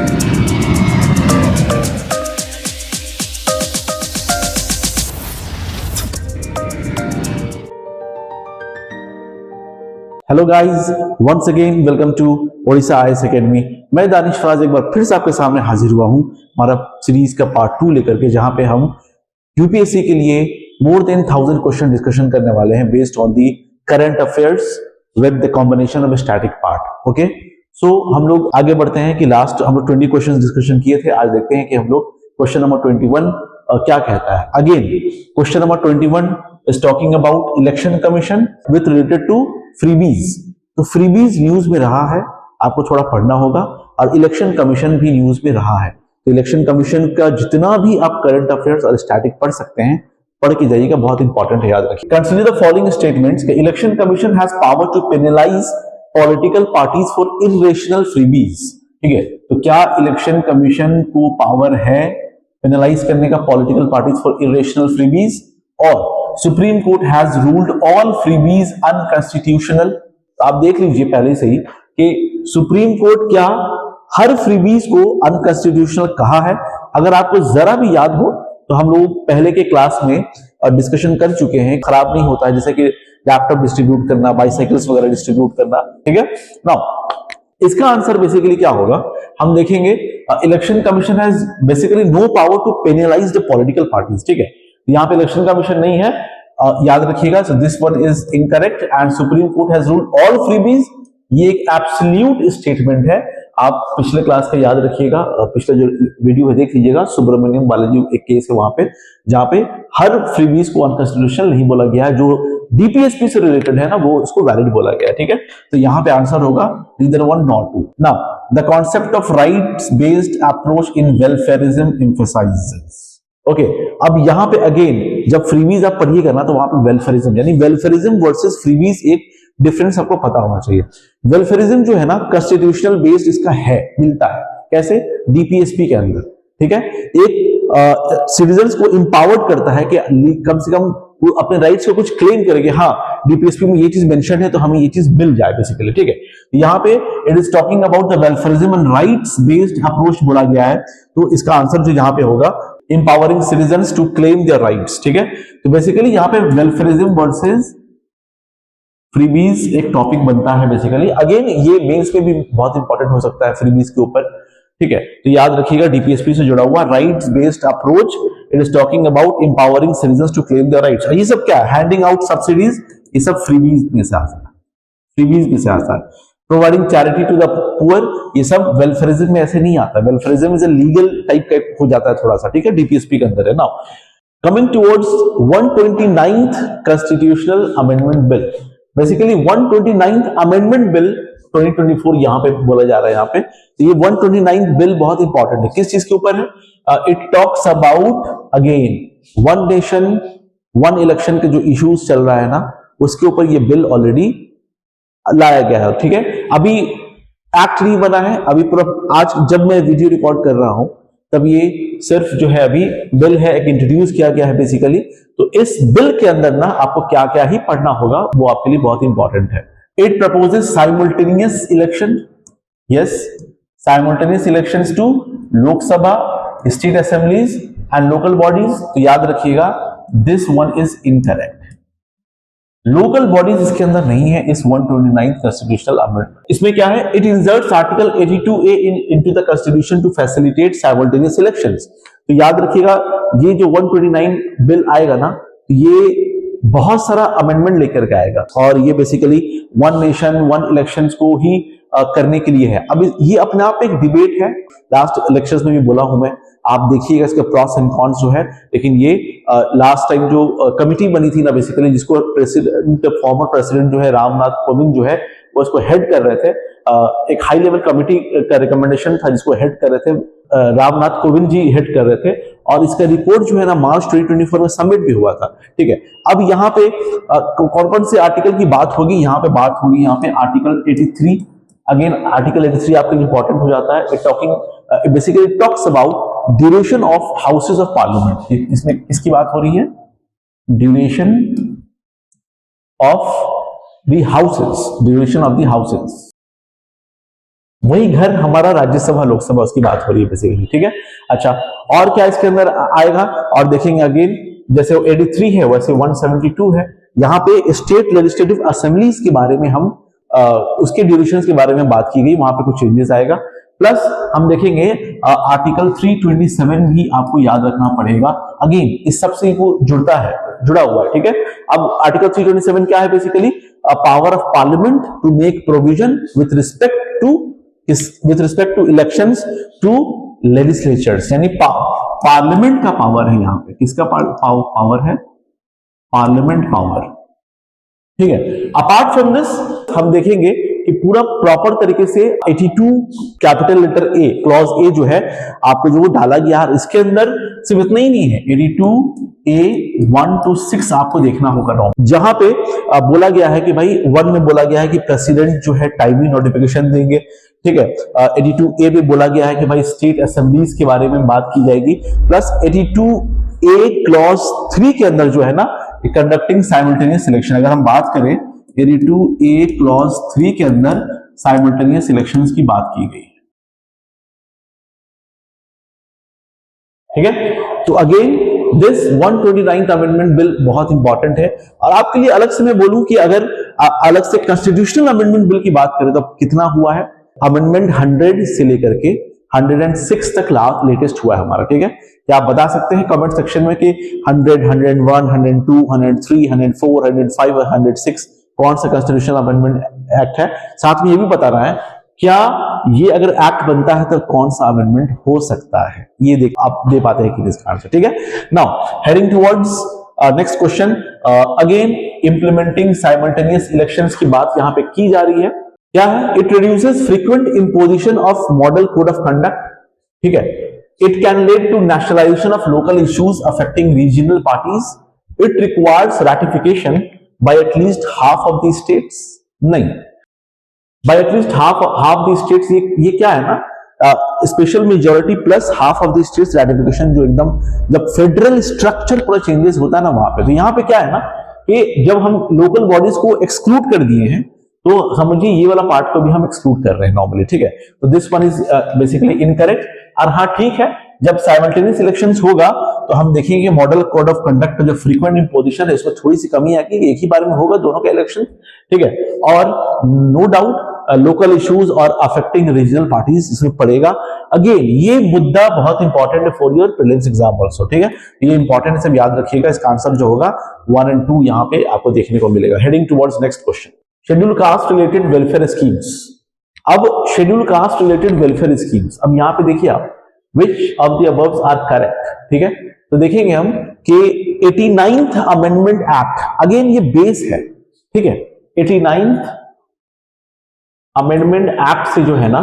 Hello guys, once again welcome to Odisha IAS academy. मैं दानिश फराज एक बार फिर से आपके सामने हाजिर हुआ हूं हमारा सीरीज का पार्ट 2 लेकर के, जहां पे हम यूपीएससी के लिए मोर देन 1000 क्वेश्चन डिस्कशन करने वाले हैं based on the current affairs with the combination of static part. Okay, so हम लोग आगे बढ़ते हैं कि लास्ट हम लोग 20 क्वेश्चन डिस्कशन किए थे। आज देखते हैं कि हम लोग क्वेश्चन नंबर 21 क्या कहता है। Again question number 21 is talking about election commission with related to freebies. तो फ्रीबीज न्यूज में रहा है, आपको थोड़ा पढ़ना होगा, और इलेक्शन कमीशन भी न्यूज में रहा है। तो इलेक्शन कमीशन का जितना भी आप करंट अफेयर्स और स्टैटिक पढ़ सकते हैं, पढ़ के जाइएगा, बहुत इंपॉर्टेंट है, याद रखिए। Consider the following statements. Election commission has power to penalize political parties for irrational freebies. ठीक है, तो क्या इलेक्शन कमीशन को पावर है पेनलाइज करने का political parties for irrational freebies? और supreme court has ruled all freebies unconstitutional. आप देख लीजिए पहले से ही कि सुप्रीम कोर्ट क्या हर फ्रीबीज को अनकॉन्स्टिट्यूशनल कहा है। अगर आपको जरा भी याद हो तो हम लोग पहले के क्लास में डिस्कशन कर चुके हैं, खराब नहीं होता है, जैसे कि लैपटॉप डिस्ट्रीब्यूट करना, बाइसाइकिल्स वगैरह डिस्ट्रीब्यूट करना। ठीक है, नाउ इसका आंसर बेसिकली क्या होगा हम देखेंगे। Election commission has basically no power to penalize the political parties. ठीक है, यहां पे इलेक्शन कमीशन नहीं है, याद रखिएगा। सो this one is incorrect and supreme court has ruled all freebies. ये एक एब्सोल्यूट स्टेटमेंट है। आप पिछले क्लास का याद रखिएगा, पिछले जो वीडियो है देख लीजिएगा, सुब्रमण्यम बालाजी एक केस है वहां पे, जहां पे हर फ्रीबीज को अनकॉन्स्टिट्यूशनल नहीं बोला गया है, जो डीपीएसपी से रिलेटेड है ना, वो उसको वैलिड बोला गया है। ठीक है, तो यहां पे आंसर होगा neither one nor two. Now the concept of rights based approach in welfarism emphasizes. Okay, अब यहां पे अगेन जब फ्रीबीज आप पढ़िएगा ना, तो वहां पे वेलफेयरिज्म यानी वेलफेयरिज्म वर्सेस फ्रीबीज एक डिफरेंस आपको पता होना चाहिए। वेलफेयरिज्म जो है ना, कॉन्स्टिट्यूशनल बेस्ड इसका है, मिलता है कैसे? डीपीएसपी के अंदर। ठीक है, एक सिटीजन्स को इंपावर्ड करता है कि कम से कम वो अपने राइट्स को कुछ क्लेम करेंगे। हाँ, डीपीएसपी में ये चीज मेंशन है तो हमें ये चीज मिल जाए बेसिकली। ठीक है, यहाँ पे it is talking about the welfarism and rights based approach बोला गया है। तो इसका आंसर जो यहाँ पे होगा empowering citizens to claim their rights। ठीक है, तो बेसिकली यहाँ पे वेलफेयरिज्म वर्सेस फ्रीबीज एक टॉपिक बनता है बेसिकली। अगेन ये मेंस में भी बहुत इंपॉर्टेंट हो सकता है फ्रीबीज के ऊपर। ठीक है, तो याद रखिएगा डीपीएसपी से जुड़ा हुआ rights based approach, it is talking about empowering citizens to claim their rights. ये सब क्या है? हैंडिंग आउट सब्सिडीज, ये सब फ्रीबीज में से आता है, फ्रीबीज में से आता है। Providing charity to the poor, ये सब वेलफेयरिज्म में ऐसे नहीं आता। Welfarism is a legal type का हो जाता है थोड़ा सा। ठीक है, डीपीएसपी के अंदर है। Now coming towards 129th constitutional amendment bill. Basically 129th amendment bill 2024 यहां पे बोला जा रहा है। यहां पे तो ये 129th बिल बहुत इंपॉर्टेंट है। किस चीज के ऊपर है? It talks about again one nation one election के जो इश्यूज चल रहा है ना, उसके ऊपर ये बिल ऑलरेडी लाया गया है। ठीक है, अभी एक्ट नहीं बना है, अभी पूरा आज जब मैं वीडियो रिकॉर्ड कर रहा हूं तब ये सिर्फ जो है अभी बिल है, एक इंट्रोड्यूस किया गया है बेसिकली। तो इस बिल के अंदर ना आपको क्या क्या ही पढ़ना होगा, वो आपके लिए बहुत इंपॉर्टेंट है। It proposes simultaneous election, yes, simultaneous elections to Lok Sabha, state assemblies and local bodies. तो याद रखिएगा this one is incorrect. Local bodies इसके अंदर नहीं है इस 129th कॉन्स्टिट्यूशनल अमेंडमेंट। इसमें क्या है? It inserts article 82A into the constitution to facilitate simultaneous elections. तो याद रखिएगा ये जो 129 बिल आएगा ना, ये बहुत सारा अमेंडमेंट लेकर के आएगा, और ये basically one nation one elections को ही करने के लिए है। अब ये अपने आप एक डिबेट है, लास्ट इलेक्शंस में भी बोला हूं मैं, आप देखिएगा इसके प्रॉस एंड कॉन्स जो है। लेकिन ये लास्ट टाइम जो कमिटी बनी थी ना बेसिकली, जिसको प्रेसिडेंट फॉर्मर प्रेसिडेंट जो है रामनाथ कोविंद जो है वो इसको हेड कर रहे थे। एक हाई लेवल कमिटी का रिकमेंडेशन था जिसको हेड कर रहे थे रामनाथ कोविंद जी हेड कर रहे थे, और इसका रिपोर्ट जो है ना मार्च 2024 में सबमिट भी हुआ था। ठीक है, अब यहाँ पे कौन कौन से आर्टिकल की बात होगी? यहाँ पे बात होगी यहाँ पे आर्टिकल 83। अगेन आर्टिकल 83 आपके लिए इंपॉर्टेंट हो जाता है। Talking basically talks about duration of houses of parliament. इसमें किसकी बात हो रही है? Duration of the houses, duration of the houses. वही घर हमारा राज्यसभा लोकसभा, उसकी बात हो रही है बेसिकली, ठीक है। अच्छा, और क्या इसके अंदर आएगा, और देखेंगे अगेन जैसे 83 है वैसे 172 है। यहाँ पे स्टेट लेजिस्लेटिव असेंबलीज के बारे में हम उसके ड्यूरेशंस के बारे में बात की गई, वहां पे कुछ चेंजेस आएगा। प्लस हम देखेंगे आर्टिकल 327 भी आपको याद रखना पड़ेगा। अगेन इस सबसे वो जुड़ा हुआ है, ठीक है। अब आर्टिकल 327 क्या है, basically power of parliament to make provision with respect to elections to legislatures, यानी पार्लियामेंट का पावर है यहाँ पे। किसका पावर है? पार्लियामेंट पावर, ठीक है। अपार्ट फ्रॉम दिस हम देखेंगे कि पूरा प्रॉपर तरीके से 82 capital letter A clause A जो है आपको जो डाला गया है, इसके अंदर सिर्फ इतना ही नहीं है, 82A 1 to 6 आपको देखना होगा नॉर्म, जहां पे बोला गया है कि भाई 1 में बोला गया है कि प्रेसिडेंट जो है टाइमली नोटिफिकेशन देंगे, ठीक है। 82A में बोला गया है कि भाई स्टेट असेंबलीज के बारे में बात की जाएगी। प्लस 82A क्लॉज 3 के अंदर जो है ना कंडक्टिंग साइमल्टेनियस सिलेक्शन, अगर हम बात करें 82A क्लॉज 3 के अंदर साइमल्टेनियस इलेक्शंस की बात की गई है, ठीक है। तो again this 129th amendment bill बहुत इंपॉर्टेंट है। और आपके लिए अलग से मैं बोलूं कि अगर अलग से कॉन्स्टिट्यूशनल अमेंडमेंट बिल की बात करें तो कितना हुआ है, अमेंडमेंट 100 से लेकर के 106 तक लेटेस्ट हुआ है हमारा, ठीक है। क्या आप बता सकते हैं कमेंट सेक्शन में कि 100, 101, 102, 103, 104, 105 और 106 कौन सा कॉन्स्टिट्यूशनल अमेंडमेंट एक्ट है। साथ में ये भी बता रहा है क्या ये अगर एक्ट बनता है तो कौन सा अमेंडमेंट हो सकता है, ये आप दे पाते हैं कि इसका आंसर, ठीक है। Now heading towards next question, again implementing simultaneous elections की बात यहां पे की जा रही है। क्या है? It reduces frequent imposition of model code of conduct, ठीक है। It can lead to nationalization of local issues affecting regional parties. It requires ratification by at least half of the states. नहीं, by at least half the states, ये क्या है ना, special majority plus half of the states ratification, जो एकदम जब federal structure पूरा changes होता है ना वहां पे। तो यहाँ पे क्या है ना कि जब हम लोकल बॉडीज को एक्सक्लूड कर दिए हैं तो समझिए ये वाला पार्ट को भी हम एक्सक्लूड कर रहे हैं नॉर्मली, ठीक है। तो this one is basically incorrect. और हाँ ठीक है, जब साइमल्टेनियस इलेक्शंस होगा तो हम देखेंगे मॉडल कोड ऑफ कंडक्ट का जो फ्रीक्वेंट इंपोजिशन है इसमें थोड़ी सी कमी आएगी, एक ही बार में होगा दोनों का इलेक्शन, ठीक है। और नो डाउट लोकल इश्यूज और अफेक्टिंग रीजनल पार्टीज इसमें पड़ेगा। अगेन ये मुद्दा बहुत इंपॉर्टेंट है for your prelims exam also, ठीक है। ये इंपॉर्टेंट सब याद रखिएगा। इसका आंसर जो होगा 1 और 2 यहाँ पे आपको देखने को मिलेगा। Heading towards next question, schedule caste related welfare schemes. अब schedule caste related welfare schemes, अब यहाँ पे देखिए आप which of the above are correct, ठीक है। तो देखेंगे हम कि 89th अमेंडमेंट एक्ट, अगेन ये बेस है, ठीक है। 89th अमेंडमेंट एक्ट से जो है ना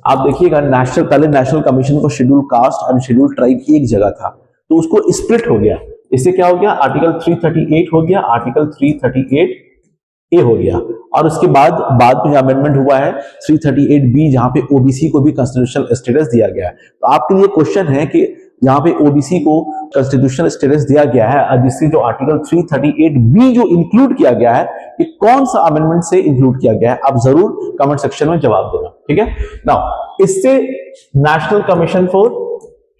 आप देखिएगा पहले नेशनल कमीशन को schedule caste and schedule tribe एक जगह था, तो उसको स्प्लिट हो गया। इससे क्या हो गया, आर्टिकल 338 हो गया, आर्टिकल 338A हो गया। और उसके बाद में जो अमेंडमेंट हुआ है 338B, जहां पे ओबीसी को भी कॉन्स्टिट्यूशनल स्टेटस दिया गया है। तो आपके लिए क्वेश्चन है कि यहाँ पे ओबीसी को कॉन्स्टिट्यूशनल स्टेटस दिया गया है, जिससे जो आर्टिकल 338B जो इंक्लूड किया गया है, ये कौन सा अमेंडमेंट से इंक्लूड किया गया है, आप जरूर कमेंट सेक्शन में जवाब देना, ठीक है। नाउ इससे national commission for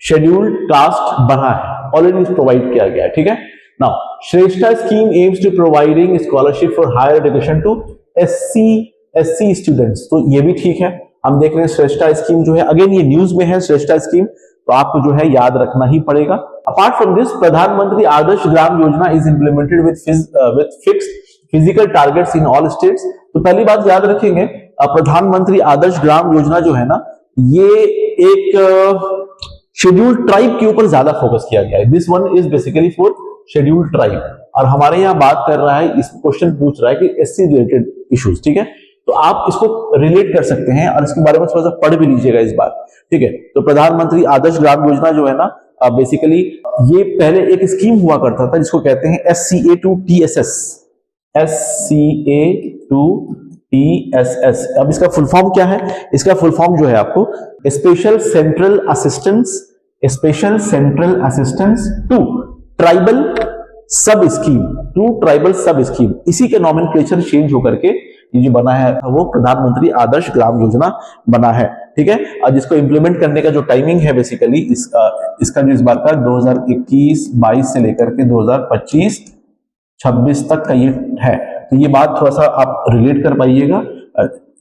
scheduled caste बना है, ऑलरेडी प्रोवाइड किया गया है, ठीक है। Now, Shrestha scheme aims to providing scholarship for higher education to SC students. तो ये भी ठीक है, हम देख रहे हैं श्रेष्ठा स्कीम जो है, अगेन ये न्यूज में है श्रेष्ठा स्कीम, तो आपको जो है याद रखना ही पड़ेगा। अपार्ट फ्रॉम दिस, प्रधानमंत्री Adarsh Gram Yojana is implemented with fixed physical targets in all states. तो पहली बात याद रखेंगे, प्रधानमंत्री आदर्श ग्राम योजना जो है ना, ये एक शेड्यूल्ड ट्राइब के ऊपर ज्यादा फोकस किया गया है। This one is basically for scheduled tribe, और हमारे यहाँ बात कर रहा है, इस क्वेश्चन पूछ रहा है कि एससी रिलेटेड इश्यूज, ठीक है। तो आप इसको रिलेट कर सकते हैं और इसके बारे में थोड़ा सा पढ़ भी लीजिएगा इस बार, ठीक है। तो प्रधानमंत्री आदर्श ग्राम योजना जो है ना, बेसिकली ये पहले एक स्कीम हुआ करता था जिसको कहते हैं SCA to TSS, SCA to TSS। अब इसका फुल फॉर्म क्या है? इसका फुल फॉर्म जो है आपको special central assistance to tribal sub scheme, इसी के नॉमेनक्लेचर चेंज होकर के ये जो बना है वो प्रधानमंत्री आदर्श ग्राम योजना बना है, ठीक है। और जिसको इम्प्लीमेंट करने का जो टाइमिंग है बेसिकली इसका जो इस बार का 2021-22 से लेकर के 2025-26 तक का ये है। तो ये बात थोड़ा सा आप रिलेट कर पाइएगा,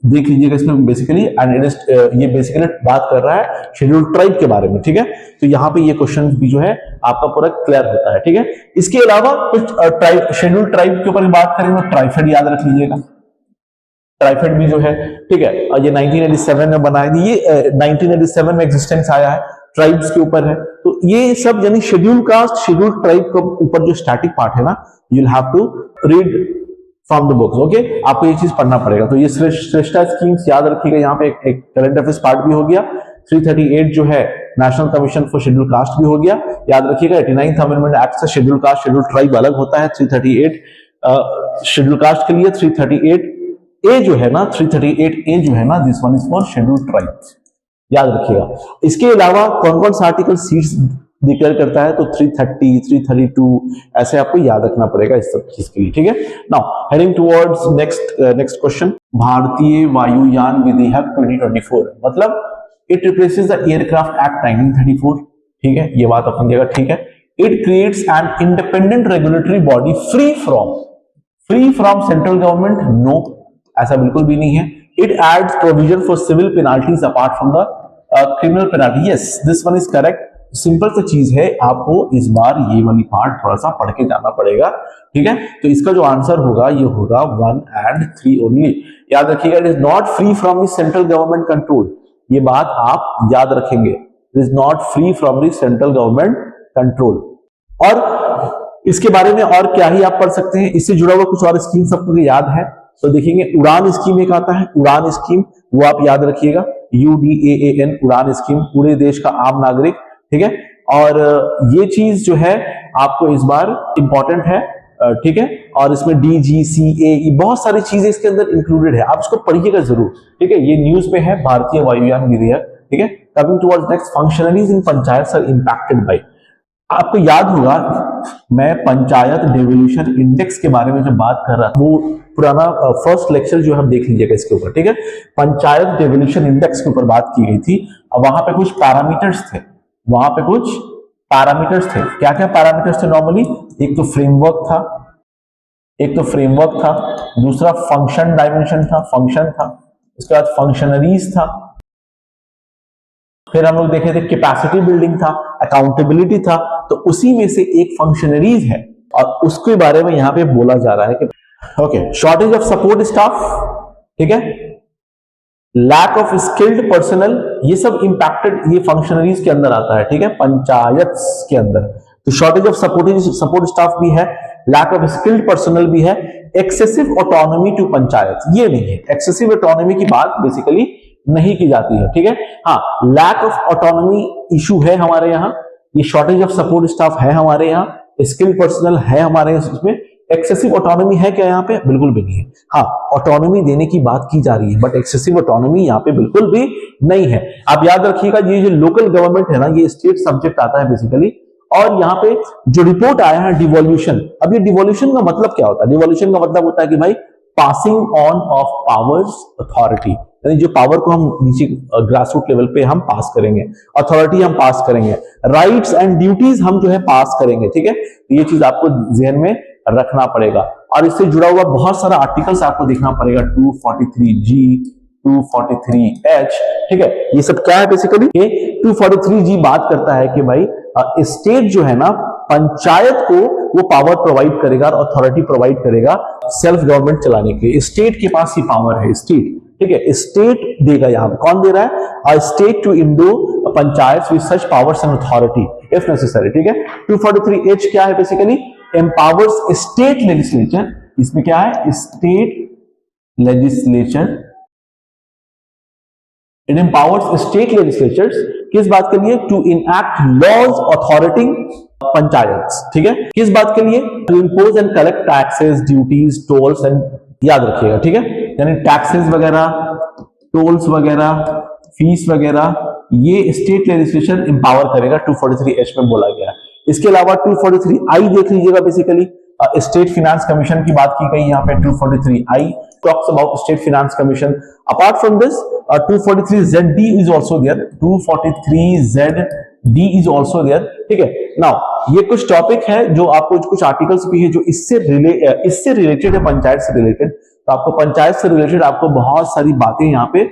देख लीजिएगा इसमें बेसिकली, एंड ये बेसिकली बात कर रहा है शेड्यूल ट्राइब के बारे में, ठीक है। तो यहाँ पे ये क्वेश्चन भी जो है आपका पूरा क्लियर होता है, ठीक है। इसके अलावा कुछ शेड्यूल ट्राइब के ऊपर बात करेंगे तो ट्राइफेड याद रख लीजिएगा, ट्राइफेड भी जो है, ठीक है। और ये 1987 में बनाया, ये 1987 में एग्जिस्टेंस आया है, ट्राइब्स के ऊपर है। तो ये सब यानी शेड्यूल कास्ट, शेड्यूल ट्राइब के ऊपर जो स्टैटिक पार्ट है ना, you will have to read from the books, okay. आपको ये चीज पढ़ना पड़ेगा। तो ये श्रेष्ठा स्कीम्स याद रखिएगा, यहाँ पे एक करंट अफेयर्स पार्ट भी हो गया। 338 जो है national commission for schedule caste भी हो गया, याद रखिएगा। 89th अमेंडमेंट एक्ट से शेड्यूल कास्ट शेड्यूल ट्राइब अलग होता है। 338 शेड्यूल कास्ट के लिए, 338 ए जो है ना, 338 ए जो है ना, this one is for schedule tribe, याद रखिएगा। इसके अलावा कौन कौन सा आर्टिकल सीट्स डिक्लेयर करता है, तो 330, 332 ऐसे आपको याद रखना पड़ेगा इस सब चीज के लिए, ठीक है। Now heading towards next question. Bharatiya Vayuyan Vidheyak 2024 मतलब it replaces the aircraft act 1934, ठीक है, ये बात अपन जगह ठीक है। It creates an independent regulatory body free from central government, no, ऐसा बिल्कुल भी नहीं है। It adds provision for civil penalties apart from the criminal penalty, yes this one is correct. Simple सा चीज है, आपको इस बार ये वाली पार्ट थोड़ा सा पढ़ के जाना पड़ेगा, ठीक है। तो इसका जो आंसर होगा ये होगा 1 and 3 ओनली, याद रखिएगा। It is not free from the central government control, ये बात आप याद रखेंगे। It is not free from the central government control. और इसके बारे में और क्या ही आप पढ़ सकते हैं, इससे जुड़ा हुआ कुछ और स्कीम सबको याद है तो देखेंगे। उड़ान स्कीम एक आता है, उड़ान स्कीम, वो आप याद रखिएगा, UDAAN उड़ान स्कीम, पूरे देश का आम नागरिक, ठीक है। और ये चीज जो है आपको इस बार इंपॉर्टेंट है, ठीक है। और इसमें DGCA बहुत सारी चीजें इसके अंदर इंक्लूडेड है, आप इसको पढ़िएगा जरूर, ठीक है। ये न्यूज में है, भारतीय वायुयान विधेयक, ठीक है। Coming towards next, functionaries in panchayat are impacted by, आपको याद होगा मैं पंचायत डेवोल्यूशन इंडेक्स के बारे में जब बात कर रहा था, वो पुराना फर्स्ट लेक्चर जो हम देख लीजिएगा इसके ऊपर, ठीक है। पंचायत डेवोल्यूशन इंडेक्स के ऊपर बात की गई थी। अब वहां पे कुछ पैरामीटर्स थे, वहां पे कुछ पैरामीटर्स थे। क्या क्या पैरामीटर्स थे नॉर्मली, एक तो फ्रेमवर्क था, दूसरा फंक्शन डायमेंशन था, फंक्शन था, उसके बाद फंक्शनरीज था, फिर हम लोग देखे थे कैपेसिटी बिल्डिंग था, अकाउंटेबिलिटी था। तो उसी में से एक फंक्शनरीज है और उसके बारे में यहां पे बोला जा रहा है कि okay, shortage of support staff, ठीक है, लैक ऑफ स्किल्ड पर्सनल, ये सब इंपैक्टेड ये फंक्शनरीज के अंदर आता है, ठीक है, पंचायत के अंदर। तो शॉर्टेज ऑफ सपोर्ट स्टाफ भी है, लैक ऑफ स्किल्ड पर्सनल भी है, एक्सेसिव ऑटोनॉमी टू पंचायत, ये नहीं है, एक्सेसिव ऑटोनॉमी की बात बेसिकली नहीं की जाती है, ठीक है। हाँ, लैक ऑफ ऑटोनॉमी इशू है हमारे यहाँ, ये शॉर्टेज ऑफ सपोर्ट स्टाफ है हमारे यहाँ, स्किल्ड पर्सनल है हमारे यहाँ, उसमें एक्सेसिव ऑटोनॉमी है क्या यहाँ पे, बिल्कुल भी नहीं है। हाँ, ऑटोनॉमी देने की बात की जा रही है, बट एक्सेसिव ऑटोनॉमी यहाँ पे बिल्कुल भी नहीं है। आप याद रखिएगा, ये जो लोकल गवर्नमेंट है ना, ये स्टेट सब्जेक्ट आता है बेसिकली। और यहाँ पे जो रिपोर्ट आया है डिवोल्यूशन, अब ये डिवोल्यूशन का मतलब क्या होता है, डिवोल्यूशन का मतलब होता है कि भाई passing on off powers authority, यानी जो पावर को हम नीचे ग्रासरूट लेवल पे हम पास करेंगे, अथॉरिटी हम पास करेंगे, राइट्स एंड ड्यूटीज हम जो है पास करेंगे, ठीक है। ये चीज आपको ध्यान में रखना पड़ेगा। और इससे जुड़ा हुआ बहुत सारा आर्टिकल्स आपको देखना पड़ेगा, 243G, 243H, ठीक है। ये सब क्या है बेसिकली, 243G बात करता है कि भाई स्टेट जो है ना, पंचायत को वो पावर प्रोवाइड करेगा और अथॉरिटी प्रोवाइड करेगा सेल्फ गवर्नमेंट चलाने के लिए। स्टेट के पास ही पावर है, स्टेट, ठीक है, स्टेट देगा। यहां कौन दे रहा है, state to endow panchayat with such powers and authority if necessary, ठीक है। 243H क्या है बेसिकली, एम्पावर्स स्टेट लेजिस्लेचर, इसमें क्या है, state legislature, it empowers state legislatures किस बात के लिए, to enact laws authorising panchayat, ठीक है, किस बात के लिए, to impose and collect taxes, duties, tolls and, याद रखिएगा, ठीक है, यानी टैक्सेस वगैरह, टोल्स वगैरह, फीस वगैरह, ये स्टेट लेजिस्लेशन एम्पावर करेगा, 243H में बोला गया है। इसके अलावा 243I देख लीजिएगा, बेसिकली स्टेट फाइनेंस कमीशन की बात की गई यहाँ पे, 243I talks about State Finance Commission. Apart from this, 243ZD is also there. 243ZD is also there. ठीक है. Now ये कुछ टॉपिक है जो आपको कुछ आर्टिकल्स भी है जो इससे रिलेटेड है, पंचायत से रिलेटेड. तो आपको पंचायत से रिलेटेड आपको बहुत सारी बातें यहाँ पे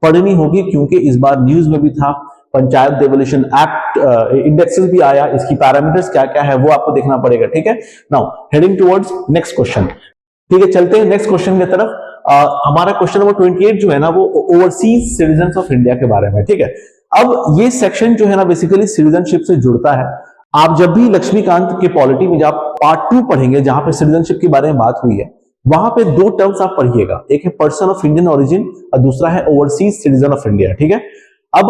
पढ़नी होगी, क्योंकि इस बार न्यूज में भी था पंचायत डेवोल्यूशन एक्ट, इंडेक्सेस भी आया, इसकी पैरामीटर्स क्या क्या है वो आपको देखना पड़ेगा. ठीक है. Now heading towards next question. ठीक है, चलते हैं नेक्स्ट क्वेश्चन की तरफ. हमारा क्वेश्चन नंबर 28 जो है ना वो ओवरसीज सिटीजन्स ऑफ इंडिया के बारे में. ठीक है. अब ये सेक्शन जो है ना बेसिकली सिटीजनशिप से जुड़ता है. आप जब भी लक्ष्मीकांत के पॉलिटी में जब पार्ट 2 पढ़ेंगे जहां पे सिटीजनशिप के बारे में बात हुई है, वहां पे दो टर्म्स आप पढ़िएगा, एक है पर्सन ऑफ इंडियन ओरिजिन और दूसरा है ओवरसीज सिटीजन ऑफ इंडिया. ठीक है. अब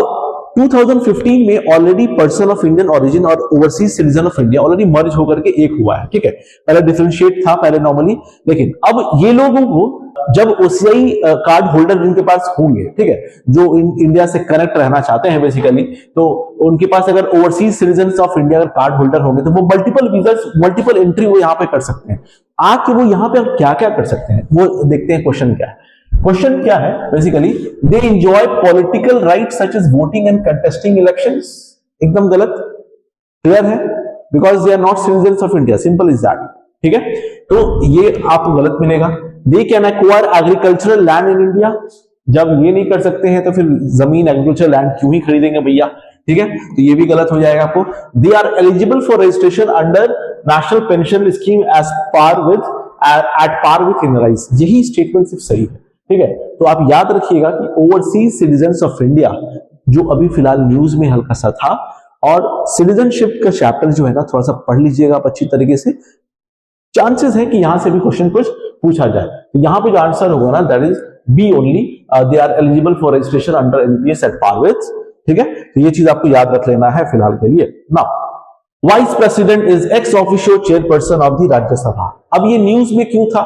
2015 में already person of Indian origin और overseas citizen of India already merge होकर के एक हुआ है. ठीक है. पहले डिफरेंशिएट था पहले नॉर्मली, लेकिन अब ये लोगों को जब ओसीआई कार्ड होल्डर जिनके पास होंगे, ठीक है, जो इंडिया से कनेक्ट रहना चाहते हैं बेसिकली, तो उनके पास अगर ओवरसीज सिटीजन ऑफ इंडिया अगर कार्ड होल्डर होंगे तो वो मल्टीपल वीजास, मल्टीपल एंट्री वो यहाँ पे कर सकते हैं. आके वो यहाँ पे क्या क्या कर सकते हैं वो देखते हैं. क्वेश्चन क्या है? क्वेश्चन क्या है basically, they enjoy political right such as voting and contesting elections. एकदम गलत. क्लियर है? Because they are not citizens of India, simple is that. ठीक है. तो ये आपको गलत मिलेगा. They can acquire agricultural land in India. जब ये नहीं कर सकते हैं तो फिर जमीन एग्रीकल्चर लैंड क्यों ही खरीदेंगे भैया. ठीक है. तो ये भी गलत हो जाएगा आपको. They are eligible for registration under national pension scheme at par with NRIs. यही स्टेटमेंट सिर्फ सही है. ठीक है. तो आप याद रखिएगा कि ओवरसीज सिटीजन्स ऑफ इंडिया जो अभी फिलहाल न्यूज में हल्का सा था, और सिटीजनशिप का चैप्टर जो है ना थोड़ा सा पढ़ लीजिएगा आप अच्छी तरीके से. चांसेस है कि यहां से भी क्वेश्चन कुछ पूछा जाए. तो यहां पे जो आंसर होगा ना that is B only. They are eligible for registration under NPS at par with. ठीक है. तो ये चीज आपको याद रख लेना है फिलहाल के लिए. Now vice president is ex officio chairperson of the Rajya Sabha. अब ये न्यूज में क्यों था?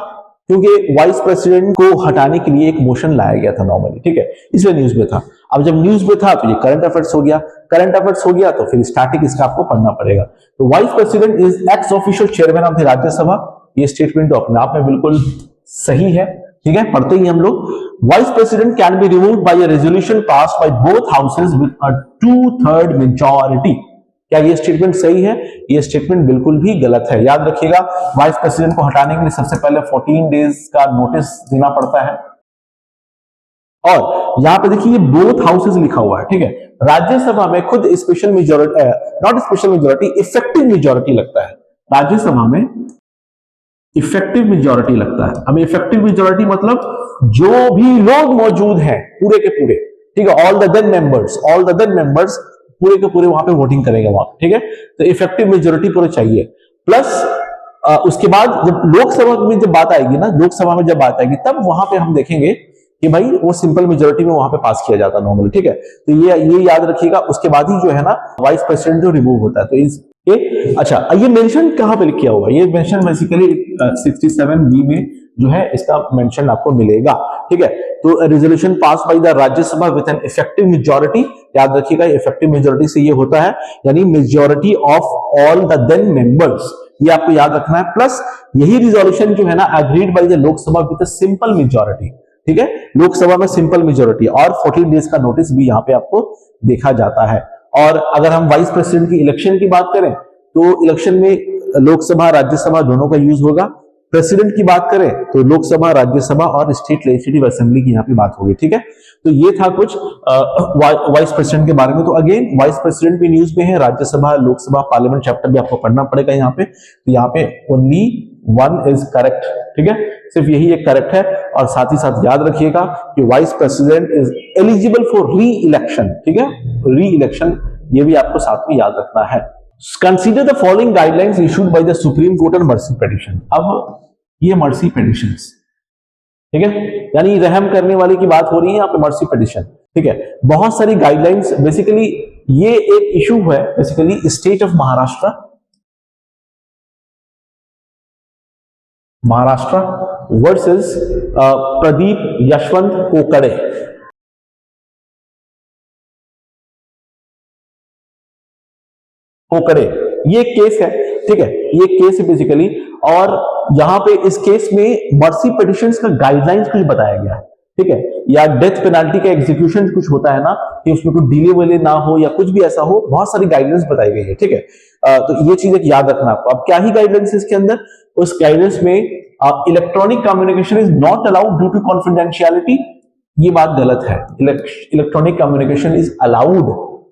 क्योंकि वाइस प्रेसिडेंट को हटाने के लिए एक मोशन लाया गया था नॉर्मली. ठीक है. इसलिए न्यूज में था. अब जब न्यूज में था तो ये करंट अफेयर्स हो गया. करंट अफेयर्स हो गया तो फिर स्टैटिक इसका आपको पढ़ना पड़ेगा. तो vice president is ex officio chairman of the Rajya Sabha. ये स्टेटमेंट तो अपने आप में बिल्कुल सही है. ठीक है. पढ़ते ही हम लोग. Vice president can be removed by a resolution passed by both houses with a 2/3 majority. क्या ये स्टेटमेंट सही है? ये स्टेटमेंट बिल्कुल भी गलत है. याद रखिएगा, वाइस प्रेसिडेंट को हटाने के लिए सबसे पहले 14 डेज का नोटिस देना पड़ता है. और यहां पे देखिए बोथ हाउसेज लिखा हुआ है. ठीक है. राज्यसभा में खुद special majority, not special majority, effective majority लगता है. राज्यसभा में इफेक्टिव मेजॉरिटी लगता है. अब इफेक्टिव मेजॉरिटी मतलब जो भी लोग मौजूद हैं पूरे के पूरे, ठीक है, ऑल द देन मेंबर्स पूरे के पूरे वहां पे वोटिंग करेंगे वहां. ठीक है. तो इफेक्टिव मेजॉरिटी पूरे चाहिए. प्लस उसके बाद जब लोकसभा में जब बात आएगी ना, लोकसभा में जब बात आएगी तब वहां पे हम देखेंगे कि भाई वो सिंपल मेजॉरिटी में वहां पे पास किया जाता है नॉर्मली. ठीक है. तो ये याद रखिएगा. उसके बाद ही जो है ना वाइस प्रेसिडेंट जो रिमूव होता है. तो इसके अच्छा ये मेंशन कहां पे किया हुआ है? ये मेंशन बेसिकली 67B में जो है इसका मेंशन आपको मिलेगा. ठीक है. तो resolution pass by the Rajya Sabha with an effective majority. याद रखिएगा इफेक्टिव मेजॉरिटी से ये होता है यानी majority of all the then members. ये आपको याद रखना है. प्लस यही रिजोल्यूशन जो है ना agreed by the Lok Sabha with a simple majority. ठीक है. लोकसभा में सिंपल मेजॉरिटी और 14 डेज का नोटिस भी यहाँ पे आपको देखा जाता है. और अगर हम वाइस प्रेसिडेंट की इलेक्शन की बात करें तो इलेक्शन में लोकसभा राज्यसभा दोनों का यूज होगा. प्रेसिडेंट की बात करें तो लोकसभा, राज्यसभा और स्टेट लेजिस्लेटिव असेंबली की यहाँ पे बात होगी. ठीक है. तो ये था कुछ वाइस प्रेसिडेंट के बारे में. तो अगेन वाइस प्रेसिडेंट भी न्यूज में है. राज्यसभा, लोकसभा, पार्लियामेंट चैप्टर भी आपको पढ़ना पड़ेगा यहाँ पे. तो यहाँ पे ओनली वन इज करेक्ट. ठीक है. सिर्फ यही एक करेक्ट है. और साथ ही साथ याद रखिएगा कि vice president is eligible for री इलेक्शन. ठीक है. री इलेक्शन ये भी आपको साथ में याद रखना है. Consider the following guidelines issued by the Supreme Court on mercy petition. अब ये मर्सी पिटिशंस, ठीक है, यानी रहम करने वाले की बात हो रही है यहाँ पे मर्सी पिटिशन. ठीक है. बहुत सारी गाइडलाइंस बेसिकली ये एक इशू है basically state of Maharashtra versus Pradeep Yashwant कोकरे. ये केस है. ठीक है. ये केस है बेसिकली और यहाँ पे इस केस में मर्सी पिटिशंस का गाइडलाइंस कुछ बताया गया है, ठीक है, या डेथ पेनाल्टी का एग्जीक्यूशन कुछ होता है ना कि उसमें कुछ डिले विले ना हो या कुछ भी ऐसा हो, बहुत सारी गाइडलाइंस बताई गई है, ठीक है। तो ये चीज एक याद रखना आपको। अब क्या ही गाइडलाइंस इसके अंदर, उस गाइडेंस में electronic communication is not allowed due to confidentiality, ये बात गलत है। इलेक्ट्रॉनिक कम्युनिकेशन इज अलाउड,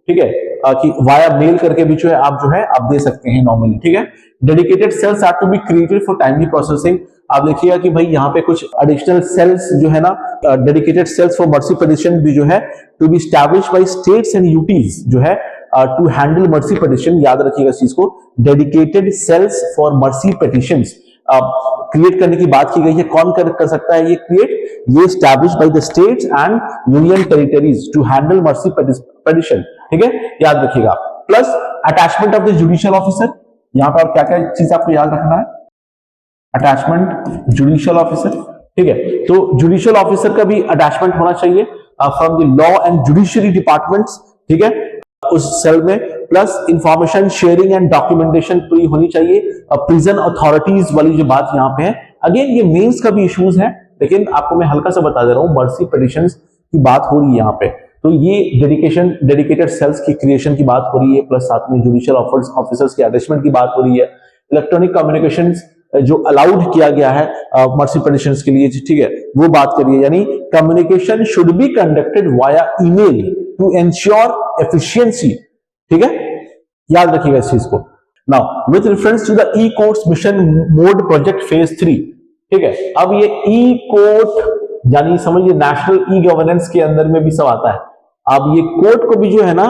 ठीक है, कि वाया मेल करके भी जो है आप दे सकते हैं नॉर्मली, ठीक है। Dedicated cells are to be created for timely processing, आप देखिएगा कि भाई यहाँ पे कुछ एडिशनल सेल्स जो है ना, dedicated cells for mercy petition भी जो है to be established by states and UTs जो है टू हैंडल मर्सी पिटिशन, याद रखिएगा इस चीज को, dedicated cells for mercy petitions create करने की बात की गई है। कौन कर सकता है ये क्रिएट, ये establish by the states and union territories to handle mercy petition, ठीक है, याद रखिएगा। Plus attachment of the judicial officer, यहाँ पर क्या क्या चीज आपको याद रखना है, अटैचमेंट जुडिशियल ऑफिसर, ठीक है, तो जुडिशियल ऑफिसर का भी अटैचमेंट होना चाहिए from the law and judiciary departments, ठीक है, उस सेल में। Plus information sharing and documentation पूरी होनी चाहिए। प्रिजन अथॉरिटीज वाली जो बात यहाँ पे है, अगेन ये मेंस का भी इश्यूज है, लेकिन आपको मैं हल्का सा बता दे रहा हूँ, मर्सी पिटिशंस की बात हो रही है यहाँ पे, तो ये डेडिकेटेड सेल्स की क्रिएशन की बात हो रही है, प्लस साथ में जुडिशियल ऑफिसर्स के अटैचमेंट की बात हो रही है। इलेक्ट्रॉनिक कम्युनिकेशन जो अलाउड किया गया है मर्सी पिटिशंस के लिए, ठीक है, वो बात करिए, यानी communication should be conducted via email to ensure efficiency, ठीक है, याद रखिएगा इस चीज को। Now with reference to the e courts mission mode project phase 3, ठीक है, अब ये ई कोर्ट यानी समझिए नेशनल ई गवर्नेंस के अंदर में भी सब आता है। अब ये कोर्ट को भी जो है ना